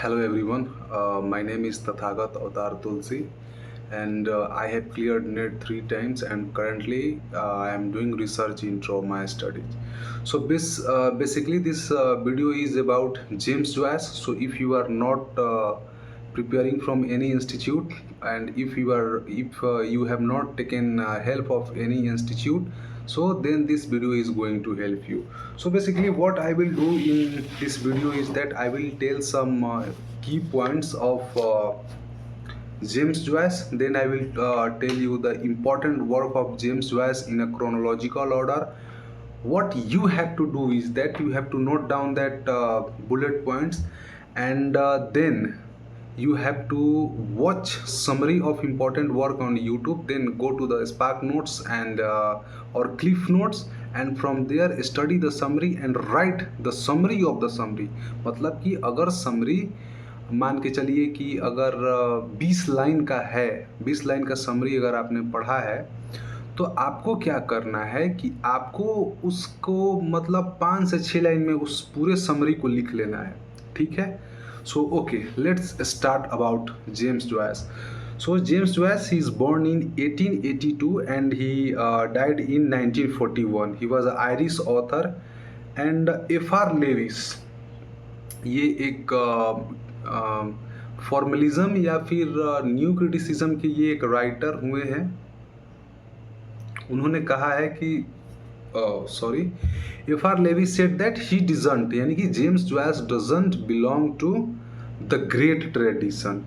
Hello everyone, my name is Tathagat Avtar Tulsi and I have cleared NET 3 times and currently I am doing research in trauma studies. Basically this video is about James Joyce. So if you are not preparing from any institute and if you have not taken help of any institute, so then this video is going to help you. So basically what I will do in this video is that I will tell some key points of James Joyce. Then I will tell you the important work of James Joyce in a chronological order. What you have to do is that you have to note down that bullet points, and then you have to watch summary of important work on YouTube, then go to the Spark Notes and or Cliff Notes, and from there study the summary and write the summary of the summary. मतलब कि अगर summary मान के चलिए कि अगर 20 line का है, 20 लाइन का समरी अगर आपने पढ़ा है, तो आपको क्या करना है कि आपको उसको मतलब 5 से 6 लाइन में उस पूरे समरी को लिख लेना है। ठीक है, so okay, let's start about James Joyce. So James Joyce, he is born in 1882 and he died in 1941. He was an Irish author and F.R. Lewis, ये एक फॉर्मलिज्म या फिर न्यू क्रिटिसिज्म के ये एक राइटर हुए हैं. उन्होंने कहा है कि sorry, F.R. Lewis said that he doesn't, यानी कि James Joyce doesn't belong to the great tradition.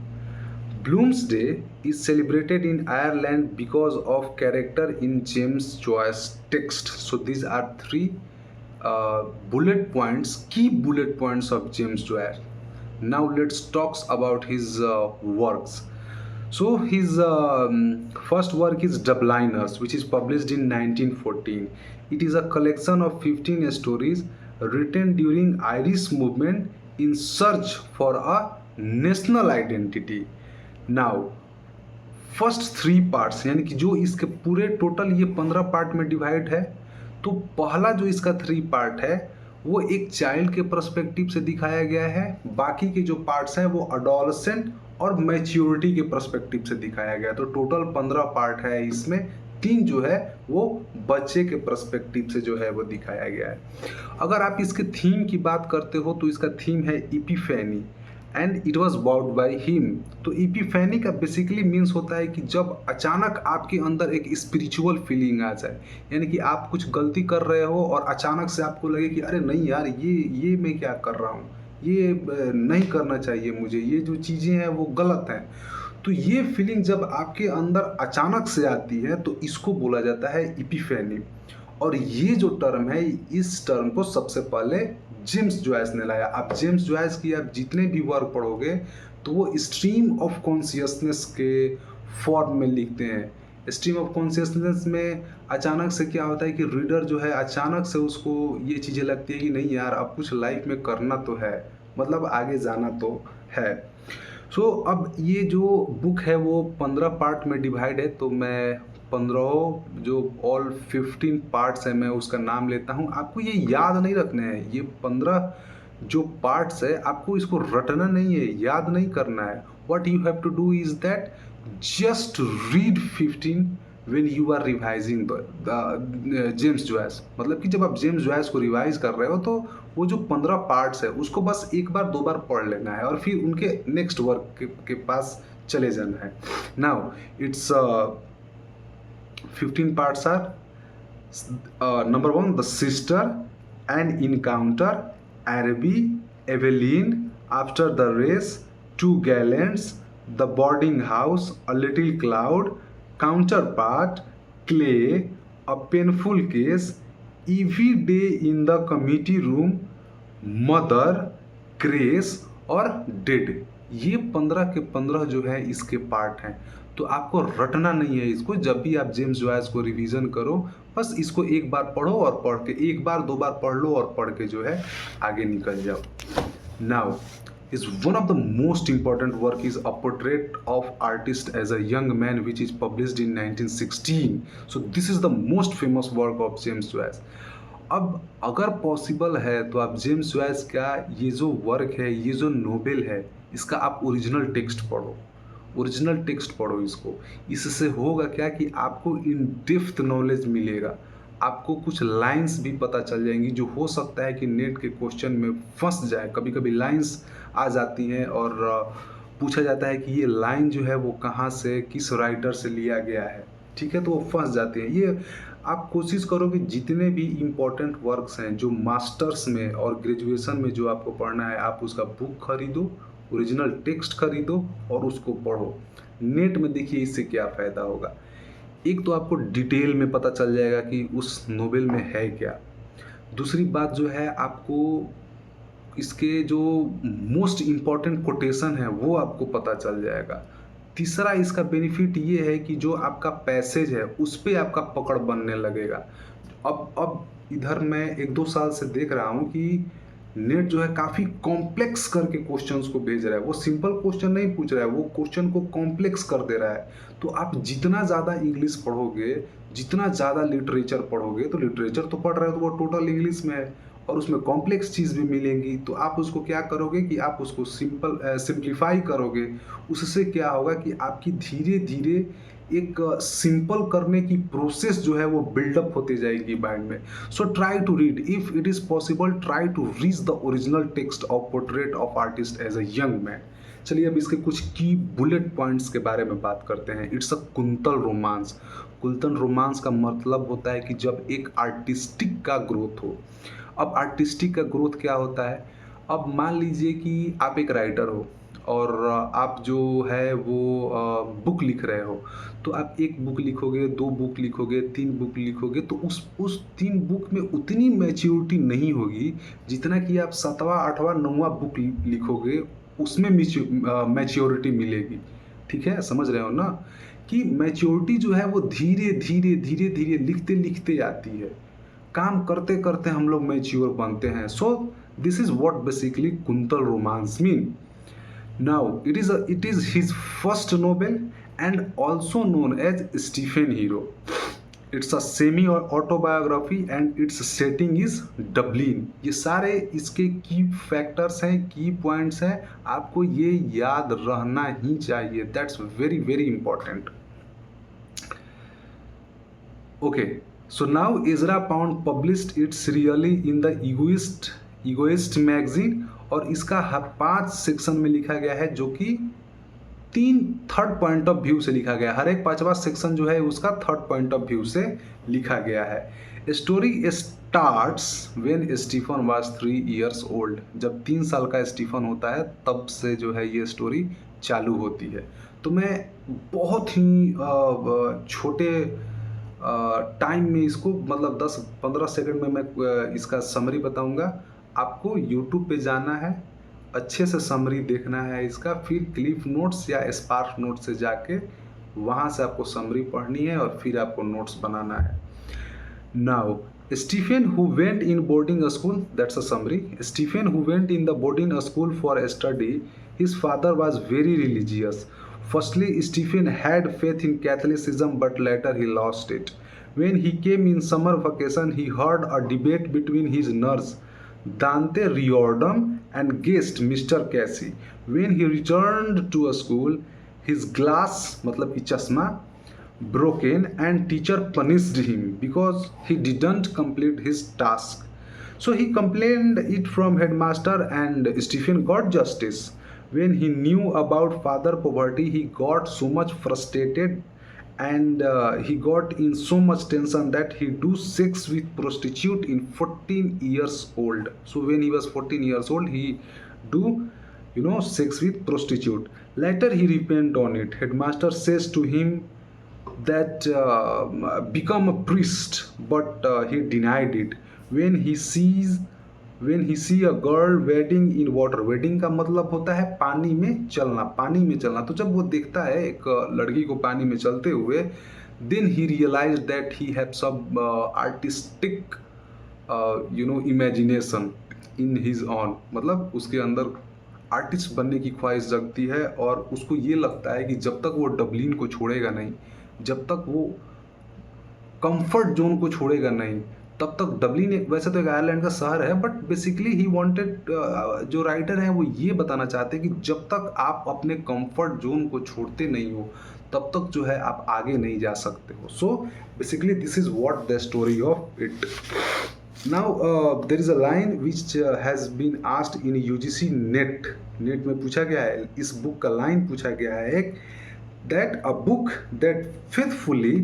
Bloomsday is celebrated in Ireland because of character in James Joyce text. So these are three bullet points, key bullet points of James Joyce. Now let's talk about his works. So his first work is Dubliners, which is published in 1914. It is a collection of 15 stories written during Irish movement in search for a national identity. Now first 3 parts, यानी कि जो इसके पूरे total ये 15 part में divide है, तो पहला जो इसका 3 पार्ट है वो एक चाइल्ड के पर्सपेक्टिव से दिखाया गया है. बाकी के जो पार्ट्स हैं वो अडोलसेंट और मैच्योरिटी के पर्सपेक्टिव से दिखाया गया. तो टोटल 15 पार्ट है, इसमें 3 जो है वो बच्चे के पर्सपेक्टिव से जो है वो दिखाया गया है. अगर आप इसके थीम की बात करते हो तो इसका थीम है epiphany and it was bowed by him. तो इपिफैनी का बेसिकली मीन्स होता है कि जब अचानक आपके अंदर एक स्पिरिचुअल फीलिंग आ जाए, यानी कि आप कुछ गलती कर रहे हो और अचानक से आपको लगे कि अरे नहीं यार, ये मैं क्या कर रहा हूँ, ये नहीं करना चाहिए मुझे, ये जो चीज़ें हैं वो गलत हैं. तो ये फीलिंग जब आपके अंदर अचानक से आती है तो इसको बोला जाता है इपिफैनी. और ये जो टर्म है, इस टर्म को सबसे पहले जेम्स जॉयस ने लाया. आप जेम्स जॉयस की आप जितने भी वर्क पढ़ोगे तो वो स्ट्रीम ऑफ कॉन्शियसनेस के फॉर्म में लिखते हैं. स्ट्रीम ऑफ कॉन्शियसनेस में अचानक से क्या होता है कि रीडर जो है अचानक से उसको ये चीज़ें लगती है कि नहीं यार, अब कुछ लाइफ में करना तो है, मतलब आगे जाना तो है. सो अब ये जो बुक है वो 15 पार्ट में डिवाइड है, तो मैं 15 जो ऑल 15 पार्ट्स है मैं उसका नाम लेता हूँ. आपको ये याद नहीं रखने हैं, ये 15 जो पार्ट्स है आपको इसको रटना नहीं है, याद नहीं करना है. What you have to do is that just read 15 when you are revising the James Joyce. मतलब कि जब आप जेम्स जॉयस को रिवाइज कर रहे हो तो वो जो 15 पार्ट्स है उसको बस एक बार 2 बार पढ़ लेना है और फिर उनके नेक्स्ट वर्क के पास चले जाना है. Now it's 15 parts are number 1, the sister, an encounter, Araby, Eveline, after the race, two gallants, the boarding house, a little cloud, counterpart, clay, a painful case, every day in the committee room, mother, grace और dead. ये 15 के 15 जो है इसके part हैं. तो आपको रटना नहीं है इसको. जब भी आप जेम्स जॉयस को रिवीजन करो बस इसको एक बार पढ़ो और पढ़ के एक बार 2 बार पढ़ लो और पढ़ के जो है आगे निकल जाओ. Now is one of the most important work is a portrait of artist as a young man which is published in 1916. So this is the most famous work of James Joyce. अब अगर possible है तो आप James Joyce का ये जो work है, ये जो नोवेल है, इसका आप ओरिजिनल टेक्स्ट पढ़ो, ओरिजिनल टेक्स्ट पढ़ो इसको। इससे होगा क्या कि आपको इन डेप्थ नॉलेज मिलेगा, आपको कुछ लाइंस भी पता चल जाएंगी जो हो सकता है कि नेट के क्वेश्चन में फंस जाए। कभी कभी लाइंस आ जाती हैं और पूछा जाता है कि ये लाइन जो है वो कहाँ से, किस राइटर से लिया गया है, ठीक है, तो वो फंस जाते हैं। ये आप कोशिश करो कि जितने भी इम्पोर्टेंट वर्क्स हैं जो मास्टर्स में और ग्रेजुएशन में जो आपको पढ़ना है, आप उसका बुक खरीदो, ओरिजिनल टेक्स्ट खरीदो और उसको पढ़ो। नेट में देखिए इससे क्या फ़ायदा होगा, एक तो आपको डिटेल में पता चल जाएगा कि उस नोवेल में है क्या। दूसरी बात जो है, आपको इसके जो मोस्ट इम्पॉर्टेंट कोटेशन है वो आपको पता चल जाएगा। तीसरा इसका बेनिफिट ये है कि जो आपका पैसेज है उस पे आपका पकड़ बनने लगेगा। अब इधर मैं 1-2 साल से देख रहा हूँ कि नेट जो है काफ़ी कॉम्प्लेक्स करके क्वेश्चंस को भेज रहा है। वो सिंपल क्वेश्चन नहीं पूछ रहा है, वो क्वेश्चन को कॉम्प्लेक्स कर दे रहा है। तो आप जितना ज़्यादा इंग्लिश पढ़ोगे, जितना ज़्यादा लिटरेचर पढ़ोगे, तो लिटरेचर तो पढ़ रहे हो तो वो टोटल इंग्लिश में है और उसमें कॉम्प्लेक्स चीज़ भी मिलेंगी। तो आप उसको क्या करोगे कि आप उसको सिंप्लीफाई करोगे। उससे क्या होगा कि आपकी धीरे धीरे एक सिंपल करने की प्रोसेस जो है वो बिल्डअप होती जाएगी माइंड में। So try to read, if it is possible try to reach the original text of portrait of artist as a young man. चलिए अब इसके कुछ की बुलेट पॉइंट्स के बारे में बात करते हैं। It's a quintal romance. Quintal romance का मतलब होता है कि जब एक आर्टिस्टिक का ग्रोथ हो। अब आर्टिस्टिक का ग्रोथ क्या होता है, अब मान लीजिए कि आप एक राइटर हो और आप जो है वो बुक लिख रहे हो। तो आप 1 बुक लिखोगे, 2 बुक लिखोगे, 3 बुक लिखोगे, तो उस 3 बुक में उतनी मैच्योरिटी नहीं होगी जितना कि आप 7वां 8वां 9वां बुक लिखोगे, उसमें मैच्योरिटी मिलेगी। ठीक है, समझ रहे हो ना कि मैच्योरिटी जो है वो धीरे धीरे धीरे धीरे लिखते लिखते आती है। काम करते करते हम लोग मैच्योर बनते हैं। So this is what basically quintal romance mean. Now, it is his first novel and also known as Stephen Hero. It's a semi-autobiography and its setting is Dublin. ये सारे इसके की फैक्टर्स हैं, की पॉइंट्स हैं, आपको ये याद रहना ही चाहिए। That's very very important. Okay, so now Ezra Pound published it serially in the Egoist magazine और इसका 5 सेक्शन में लिखा गया है जो कि 3 थर्ड पॉइंट ऑफ व्यू से लिखा गया है। हर एक 5वां सेक्शन जो है उसका थर्ड पॉइंट ऑफ व्यू से लिखा गया है। Story starts when Stephen was 3 years old. जब 3 साल का स्टीफन होता है तब से जो है ये स्टोरी चालू होती है। तो मैं बहुत ही छोटे टाइम में इसको मतलब 10-15 सेकंड में मैं इसका समरी बताऊंगा। आपको यूट्यूब पे जाना है, अच्छे से समरी देखना है इसका, फिर क्लिप नोट्स या स्पार्क नोट्स से जाके वहाँ से आपको समरी पढ़नी है और फिर आपको नोट्स बनाना है। Now Stephen who went in boarding school, that's a summary. Stephen who went in the boarding school for a study, his father was very religious. Firstly, Stephen had faith in Catholicism, but later he lost it. When he came in summer vacation, he heard a debate between his nurse, Dante Riordan, and guest Mr. Casey. When he returned to a school, his glass, मतलब कि चश्मा, broken and teacher punished him because he didn't complete his task. So he complained it from headmaster and Stephen got justice. When he knew about father poverty, he got so much frustrated and he got in so much tension that he do sex with prostitute in 14 years old. So when he was 14 years old, he do sex with prostitute. Later he repent on it. Headmaster says to him that become a priest, but he denied it. when he sees when he see a girl wading in water, wading का मतलब होता है पानी में चलना, पानी में चलना। तो जब वो देखता है एक लड़की को पानी में चलते हुए, then he realized that he have some artistic imagination in his own, मतलब उसके अंदर आर्टिस्ट बनने की ख्वाहिश जगती है और उसको ये लगता है कि जब तक वो डबलिन को छोड़ेगा नहीं, जब तक वो कंफर्ट जोन को छोड़ेगा नहीं, तब तक डबलिन एक वैसे तो एक आयरलैंड का शहर है, बट बेसिकली ही वांटेड, जो राइटर है वो ये बताना चाहते हैं कि जब तक आप अपने कंफर्ट जोन को छोड़ते नहीं हो तब तक जो है आप आगे नहीं जा सकते हो. So basically this is what the story of it. Now there is a line which has been asked in UGC NET. NET में पूछा गया है, इस बुक का लाइन पूछा गया है एक, that a book that faithfully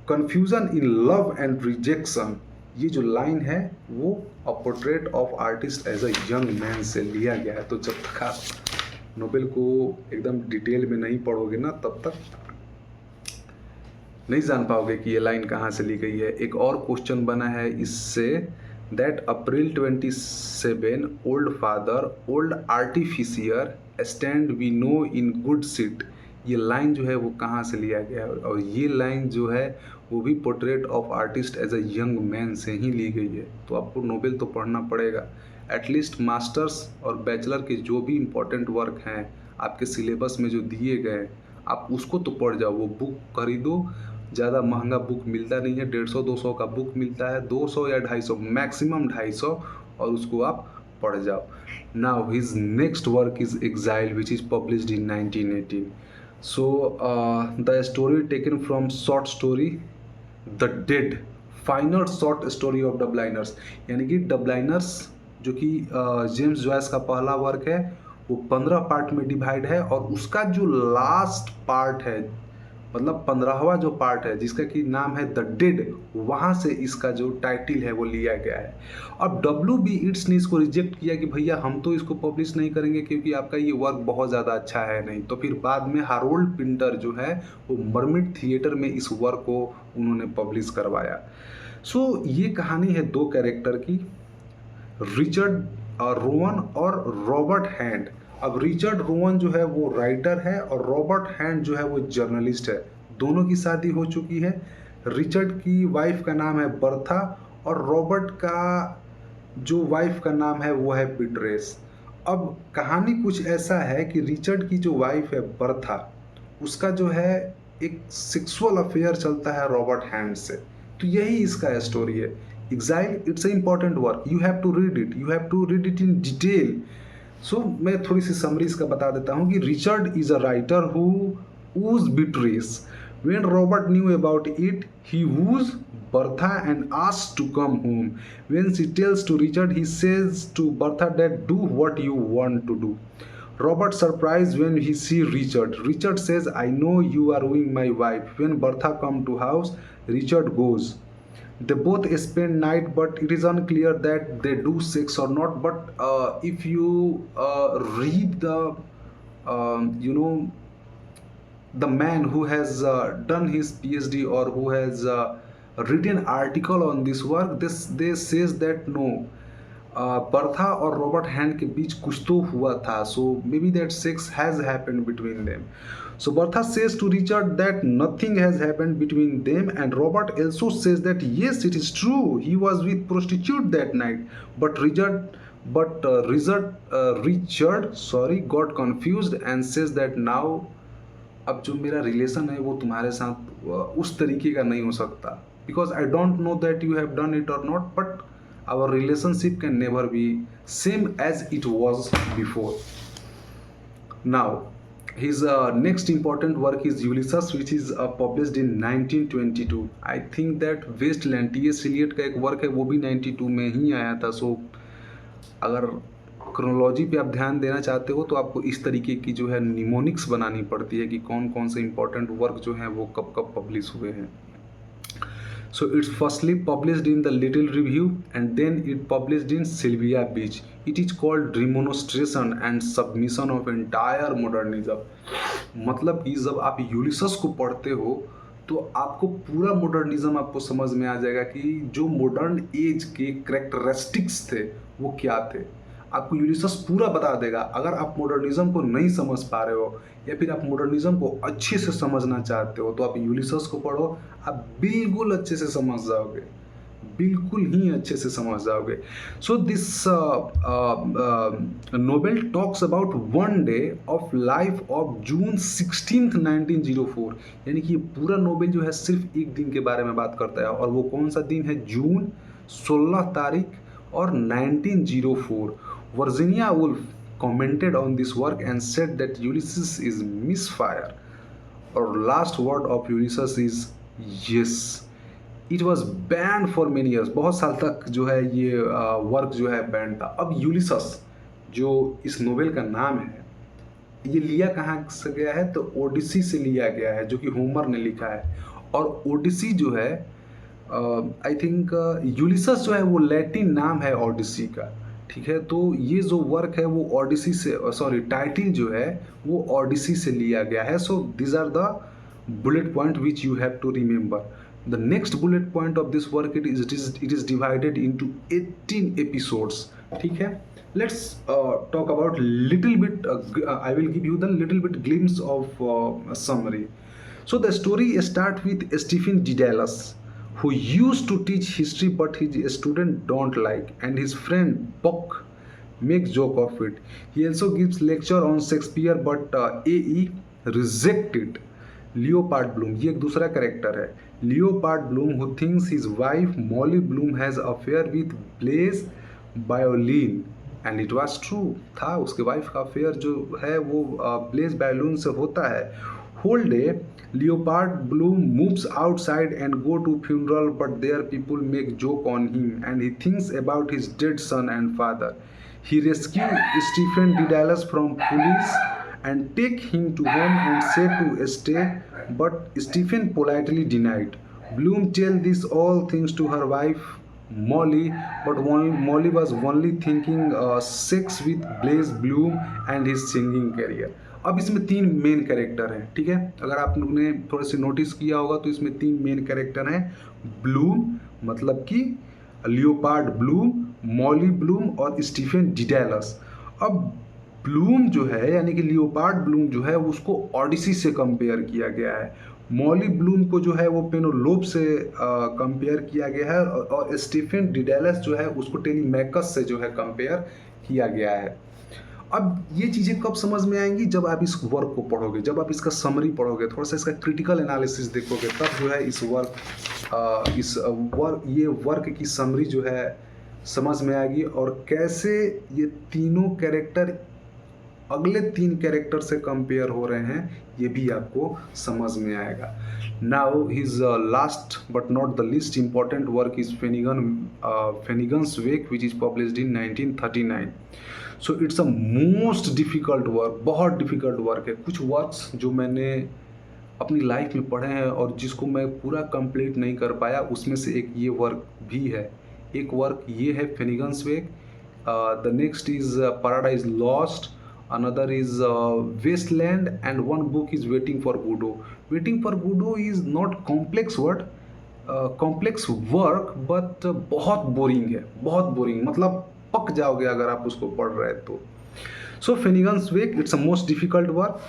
confusion in love and rejection. ये जो लाइन है वो a portrait of artist as a young man से लिया गया है. तो जब तक आप नोबेल को एकदम डिटेल में नहीं पढ़ोगे ना तब तक नहीं जान पाओगे कि ये लाइन कहाँ से ली गई है. एक और क्वेश्चन बना है इससे, that April 27 old father old artificer stand we no in good seat. ये लाइन जो है वो कहाँ से लिया गया है, और ये लाइन जो है वो भी portrait of artist as a young man से ही ली गई है. तो आपको नोबेल तो पढ़ना पड़ेगा, एटलीस्ट मास्टर्स और बैचलर के जो भी इम्पोर्टेंट वर्क हैं आपके सिलेबस में जो दिए गए आप उसको तो पढ़ जाओ. वो बुक खरीदो, ज़्यादा महंगा बुक मिलता नहीं है, 150-200 का बुक मिलता है, 200 या 250, मैक्सिमम 250, और उसको आप पढ़ जाओ. Now his next work is exile which is published in 1918. So the story taken from short story The Dead, final short story of Dubliners. यानी कि डबलाइनर्स जो कि जेम्स जॉयस का पहला वर्क है वो 15 पार्ट में डिवाइड है, और उसका जो लास्ट पार्ट है मतलब 15वां जो पार्ट है जिसका कि नाम है द डेड, वहाँ से इसका जो टाइटल है वो लिया गया है. अब WB ईट्स ने इसको रिजेक्ट किया कि भैया हम तो इसको पब्लिश नहीं करेंगे क्योंकि आपका ये वर्क बहुत ज़्यादा अच्छा है नहीं. तो फिर बाद में हारोल्ड पिंटर जो है वो मर्मिट थिएटर में इस वर्क को उन्होंने पब्लिश करवाया. सो ये कहानी है दो कैरेक्टर की, रिचर्ड रोवन और रॉबर्ट हैंड. अब रिचर्ड रोवन जो है वो राइटर है और रॉबर्ट हैंड जो है वो जर्नलिस्ट है. दोनों की शादी हो चुकी है. रिचर्ड की वाइफ का नाम है बर्था और रॉबर्ट का जो वाइफ का नाम है वो है बिट्रेस. अब कहानी कुछ ऐसा है कि रिचर्ड की जो वाइफ है बर्था, उसका जो है एक सेक्सुअल अफेयर चलता है रॉबर्ट हैंड से. तो यही इसका स्टोरी है. Exile it's a important work, you have to read it, you have to read it in detail. So मैं थोड़ी सी समरी इसका बता देता हूँ कि Richard is a writer who was betrays. When Robert knew about it, he woos Bertha and asks to come home. When she tells to Richard, he says to Bertha that do what you want to do. Robert surprised when he see Richard. Richard says, I know you are wooing my wife. When Bertha come to house, Richard goes. They both spend night, but it is unclear that they do sex or not. But if you read the you know the man who has done his PhD or who has written article on this work, they says that no, Bertha और Robert Hand के बीच कुछ तो हुआ था. So maybe that sex has happened between them. So Bertha says to Richard that nothing has happened between them, and Robert also says that yes, it is true, he was with prostitute that night. But Richard got confused and says that now अब जो मेरा relation है वो तुम्हारे साथ उस तरीके का नहीं हो सकता, because I don't know that you have done it or not, but our relationship can never be same as it was before. Now his next important work is Ulysses, which is published in 1922. I think that Wasteland T.S. Eliot का एक work है वो भी 92 में ही आया था. सो अगर chronology पे आप ध्यान देना चाहते हो तो आपको इस तरीके की जो है निमोनिक्स बनानी पड़ती है कि कौन कौन से इंपॉर्टेंट वर्क जो हैं वो कब कब पब्लिश हुए हैं. So it's firstly published in the Little Review and then it published in Sylvia Beach. It is called Remonstration and Submission of Entire Modernism. मतलब कि जब आप यूलिसस को पढ़ते हो तो आपको पूरा मॉडर्निज्म आपको समझ में आ जाएगा कि जो मॉडर्न एज के कैरेक्टरिस्टिक्स थे वो क्या थे. आपको यूलिसस पूरा बता देगा. अगर आप मॉडर्निज्म को नहीं समझ पा रहे हो या फिर आप मॉडर्निज्म को अच्छे से समझना चाहते हो तो आप यूलिसस को पढ़ो, आप बिल्कुल अच्छे से समझ जाओगे, बिल्कुल ही अच्छे से समझ जाओगे. So this novel talks about one day of life of June 16th 1904. यानी कि ये पूरा नोवेल जो है सिर्फ एक दिन के बारे में बात करता है, और वो कौन सा दिन है, जून 16 तारीख और 1904 Virginia Woolf commented on this work and said that Ulysses is misfire, or last word of Ulysses is yes. It was banned for many years. बहुत साल तक जो है ये वर्क जो है बैन था. अब यूलिसस जो इस नोवेल का नाम है, ये लिया कहाँ से गया है? तो ओडिसी से लिया गया है, जो कि होमर ने लिखा है. और ओडिसी जो है, आई थिंक यूलिसस जो है वो लैटिन नाम है ओडिसी का, ठीक है. तो ये जो वर्क है वो ओडिसी से, सॉरी, टाइटल जो है वो ओडिसी से लिया गया है. So this are the bullet point which you have to remember. The next bullet point of this work, it is divided into 18 episodes. ठीक है. Let's talk about little bit. I will give you the little bit glimpse of summary. So the story start with Stephen Dedalus, who used to teach history but his student don't like, and his friend Buck makes joke of it. He also gives lecture on Shakespeare but AE reject it. Leopold Bloom, ये एक दूसरा character है. Leopold Bloom who thinks his wife Molly Bloom has affair with Blazes Boylan, and it was true. था, उसके wife का affair जो है वो ब्लेज बायोलिन से होता है. Whole day Leopold Bloom moves outside and go to funeral but there people make joke on him and he thinks about his dead son and father. He rescue Stephen Dedalus from police and take him to home and say to stay, but Stephen politely denied. Bloom tell these all things to her wife Molly, but Molly was only thinking sex with Blaze Bloom and his singing career. अब इसमें 3 main character हैं, ठीक है. अगर आप लोगों ने थोड़ा सा नोटिस किया होगा तो इसमें 3 मेन कैरेक्टर हैं. ब्लूम मतलब कि लियोपार्ड ब्लूम, मॉली ब्लूम और स्टीफन डिडालस. अब ब्लूम जो है यानी कि लियोपार्ड ब्लूम जो है उसको ओडिसी से कंपेयर किया गया है. मॉली ब्लूम को जो है वो पेनोलोप से कंपेयर किया गया है, और स्टीफन डिडालस जो है उसको टेलीमैकस से जो है कंपेयर किया गया है. अब ये चीज़ें कब समझ में आएंगी? जब आप इस वर्क को पढ़ोगे, जब आप इसका समरी पढ़ोगे, थोड़ा सा इसका क्रिटिकल एनालिसिस देखोगे, तब जो है ये वर्क की समरी जो है समझ में आएगी, और कैसे ये तीनों कैरेक्टर अगले 3 कैरेक्टर से कंपेयर हो रहे हैं ये भी आपको समझ में आएगा. Now his last but not the least important work is Finnegans Wake which is published in 1939. So it's a most difficult work, बहुत डिफ़िकल्ट वर्क है. कुछ वर्क्स जो मैंने अपनी लाइफ में पढ़े हैं और जिसको मैं पूरा कंप्लीट नहीं कर पाया, उसमें से एक ये वर्क भी है. एक वर्क ये है Finnegans Wake. The next is Paradise Lost, another is Wasteland, and one book is Waiting for Godot. Waiting for Godot is not complex work but बहुत बोरिंग है, बहुत बोरिंग, मतलब पक जाओगे अगर आप उसको पढ़ रहे हैं तो. So Finnegan's Wake, it's a most difficult work.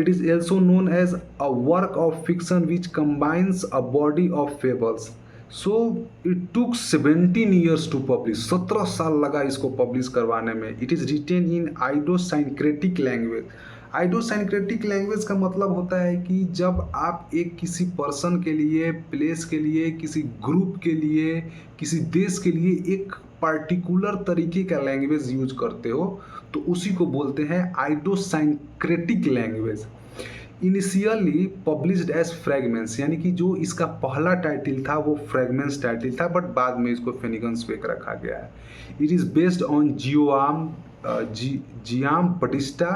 It is also known as a work of fiction which combines a body of fables. So it took 17 years to publish. 17 साल लगा इसको पब्लिश करवाने में. It is written in idiosyncratic language. Idiosyncratic language का मतलब होता है कि जब आप एक किसी पर्सन के लिए, प्लेस के लिए, किसी ग्रुप के लिए, किसी देश के लिए एक पार्टिकुलर तरीके का लैंग्वेज यूज करते हो तो उसी को बोलते हैं idiosyncratic language. Initially published as fragments, यानी कि जो इसका पहला टाइटल था वो फ्रेगमेंट्स टाइटल था, बट बाद में इसको फेनिगन्स वेक रखा गया है. It is based on Giambattista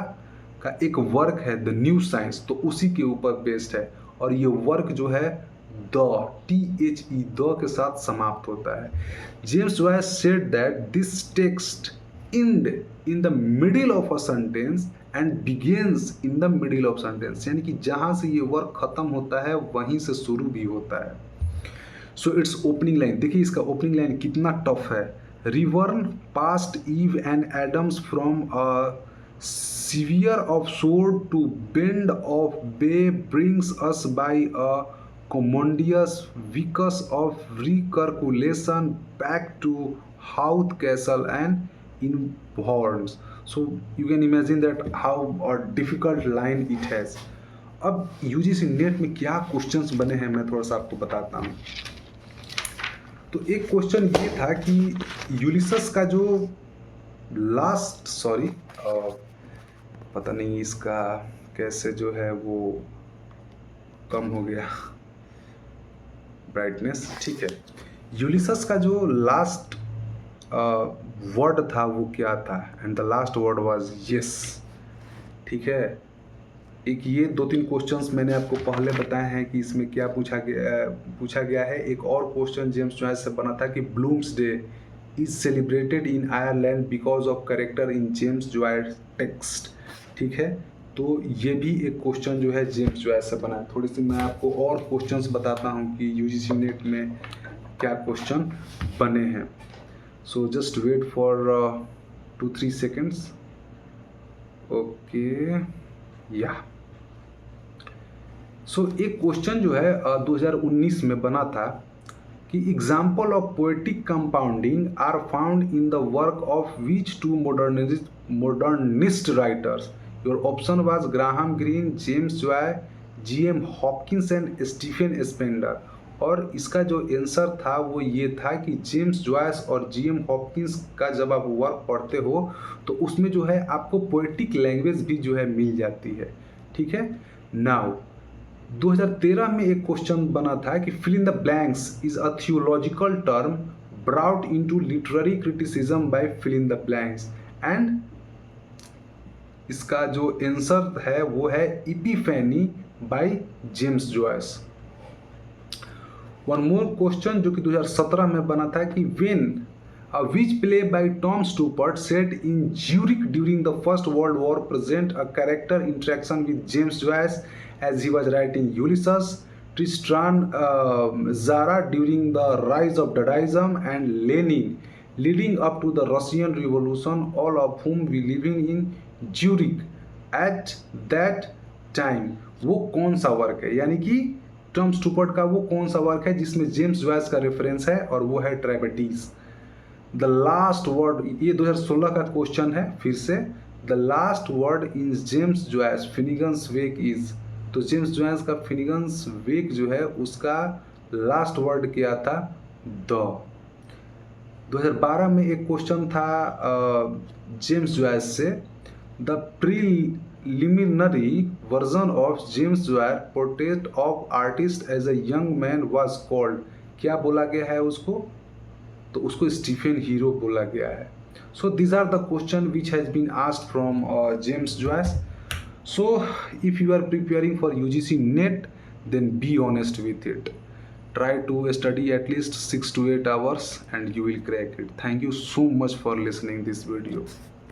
का एक वर्क है द न्यू साइंस, तो उसी के ऊपर बेस्ड है. और ये वर्क जो है THE के साथ समाप्त होता है. James Joyce said that this text end in the middle of a sentence and begins in the middle of sentence, यानी कि जहाँ से ये वर्क खत्म होता है वहीं से शुरू भी होता है. सो इट्स ओपनिंग लाइन देखिए, इसका ओपनिंग लाइन कितना टफ है. Riverrun past Eve and Adam's from a swerve of sword to bend of bay brings us by a commodious vicus of recalculation back to Howth Castle and in Worms. So you can imagine that how a difficult line it has. अब UGC net में क्या questions बने हैं मैं थोड़ा सा आपको बताता हूँ. तो एक क्वेश्चन ये था कि यूलिसस का जो लास्ट पता नहीं इसका कैसे जो है वो कम हो गया ब्राइटनेस, ठीक है। यूलिसस का जो लास्ट वर्ड था वो क्या था, and the last word was yes, ठीक है। एक ये 2-3 क्वेश्चंस मैंने आपको पहले बताए हैं कि इसमें क्या पूछा गया है। एक और क्वेश्चन जेम्स जॉयस से बना था कि Bloomsday is celebrated in Ireland because of character in James Joyce text, ठीक है। तो ये भी एक क्वेश्चन जो है जेम्स जॉयस से बना है। थोड़ी सी मैं आपको और क्वेश्चंस बताता हूँ कि यूजीसी नेट में क्या क्वेश्चन बने हैं। So just wait for 2-3 seconds. Okay yeah so एक क्वेश्चन जो है 2019 में बना था कि example of poetic compounding are found in the work of which two modernist writers. Your option was Graham Greene, James Joyce, GM Hopkins and Stephen Spender. और इसका जो आंसर था वो ये था कि जेम्स जॉयस और जीएम हॉपकिंस का जब आप वर्क पढ़ते हो तो उसमें जो है आपको पोएटिक लैंग्वेज भी जो है मिल जाती है, ठीक है। नाउ 2013 में एक क्वेश्चन बना था कि fill in the blanks is a theological term brought into literary criticism by fill in the blanks, and इसका जो आंसर है वो है epiphany by James Joyce. One more question जो कि 2017 में बना था कि when which play by Tom Stoppard set in Zurich during the First World War present a character interaction with James Joyce as he was writing Ulysses, Tristan Zara during the rise of Dadaism, and Lenin leading up to the Russian Revolution, all of whom were living in Zurich at that time। वो कौन सा work है, यानी कि Tom स्टूपर्ड का वो कौन सा वर्क है जिसमें जेम्स जॉयस का रेफरेंस है, और वो है ट्रेवेटिस। द लास्ट वर्ड, ये 2016 का क्वेश्चन है फिर से। The last word in James Joyce Finnegans Wake is, तो जेम्स जॉयस का फिनिगन्स वेक जो है उसका लास्ट वर्ड क्या था, द। 2012 में एक क्वेश्चन था जेम्स जॉयस से, the preliminary version of James Joyce portrait of artist as a young man was called, क्या बोला गया है उसको, तो उसको स्टीफन हीरो बोला गया है। So these are the question which has been asked from James Joyce. So if you are preparing for UGC NET then be honest with it. Try to study at least 6 to 8 hours and you will crack it. Thank you so much for listening this video.